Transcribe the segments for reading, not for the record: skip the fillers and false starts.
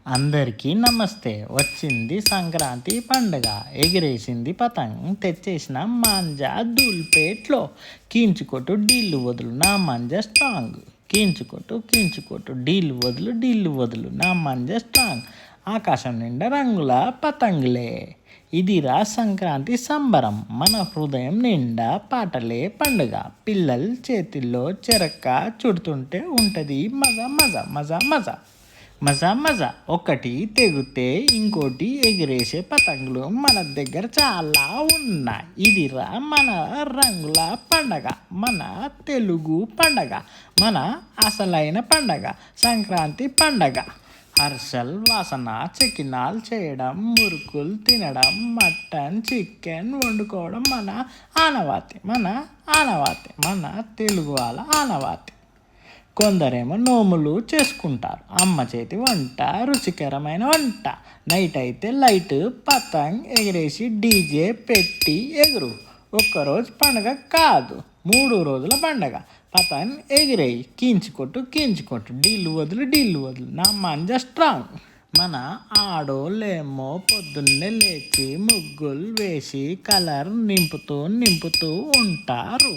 అందరికీ నమస్తే. వచ్చింది సంక్రాంతి పండుగ, ఎగిరేసింది పతంగ్, తెచ్చేసిన మాంజా దూల్పేట్లో. కీంచుకొట్టు డీళ్ళు వదులు నా మంజా స్ట్రాంగ్, కీంచుకొట్టు డీళ్ళు వదులు నా మంజా స్ట్రాంగ్. ఆకాశం నిండా రంగుల పతంగులే, ఇదిరా సంక్రాంతి సంబరం. మన హృదయం నిండా పాటలే పండుగ. పిల్లల చేతిల్లో చెరక్క చుడుతుంటే ఉంటుంది మజా మజా మజా మజా మజా మజా. ఒకటి తెగితే ఇంకోటి ఎగిరేసే పతంగులు మన దగ్గర చాలా ఉన్నాయి. ఇదిరా మన రంగుల పండగ, మన తెలుగు పండగ, మన అసలైన పండగ సంక్రాంతి పండగ. హర్షల్ వాసన, చికినాలు చేయడం, మురుకులు తినడం, మటన్ చికెన్ వండుకోవడం మన ఆనవాతి, మన తెలుగు వాళ్ళ ఆనవాతి. కొందరేమో నోములు చేసుకుంటారు. అమ్మ చేతి వంట రుచికరమైన వంట. నైట్ అయితే లైట్ పతంగ్ ఎగిరేసి డీజే పెట్టి ఎగురు. ఒక్కరోజు పండుగ కాదు, 3 రోజుల పండగ. పతంగ్ ఎగిరేయి, కీంచుకొట్టు డీళ్ళు వదులు నా మంజ స్ట్రాంగ్. మన ఆడోళ్ళేమో పొద్దున్నే లేచి ముగ్గులు వేసి కలర్ నింపుతూ ఉంటారు.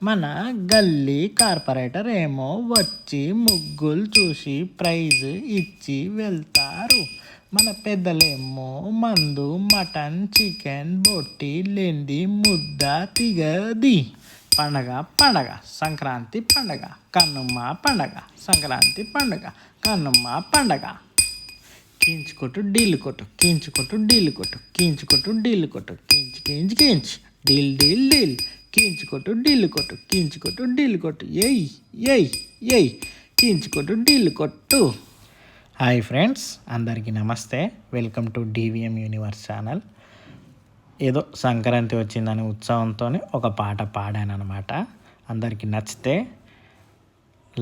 మన గల్లీ కార్పొరేటర్ ఏమో వచ్చి ముగ్గులు చూసి ప్రైజ్ ఇచ్చి వెళ్తారు. మన పెద్దలేమో మందు, మటన్, చికెన్ బొట్టి లేంది ముద్ద తిగది. పండగ సంక్రాంతి పండగ, కనుమ పండగ సంక్రాంతి పండగ, కనుమ పండగ. కీంచుకొట్టు డీళ్ళు కొట్టు, కీంచుకొట్టు డీల్. కీంచుకొట్టు డీళ్ళు కొట్టు, ఏయ్ కీంచుకొట్టు డీళ్ళు కొట్టు. హాయ్ ఫ్రెండ్స్, అందరికీ నమస్తే. Welcome to DVM universe channel. ఏదో సంక్రాంతి వచ్చిందని ఉత్సవంతో ఒక పాట పాడాను అనమాట. అందరికీ నచ్చితే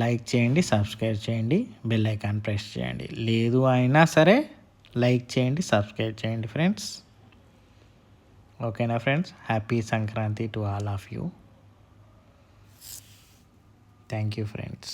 లైక్ చేయండి, సబ్స్క్రైబ్ చేయండి, బెల్ ఐకాన్ ప్రెస్ చేయండి. లేదు అయినా సరే లైక్ చేయండి, సబ్స్క్రైబ్ చేయండి ఫ్రెండ్స్. ఓకేనా friends? Happy Sankranti to all of you. Thank you friends.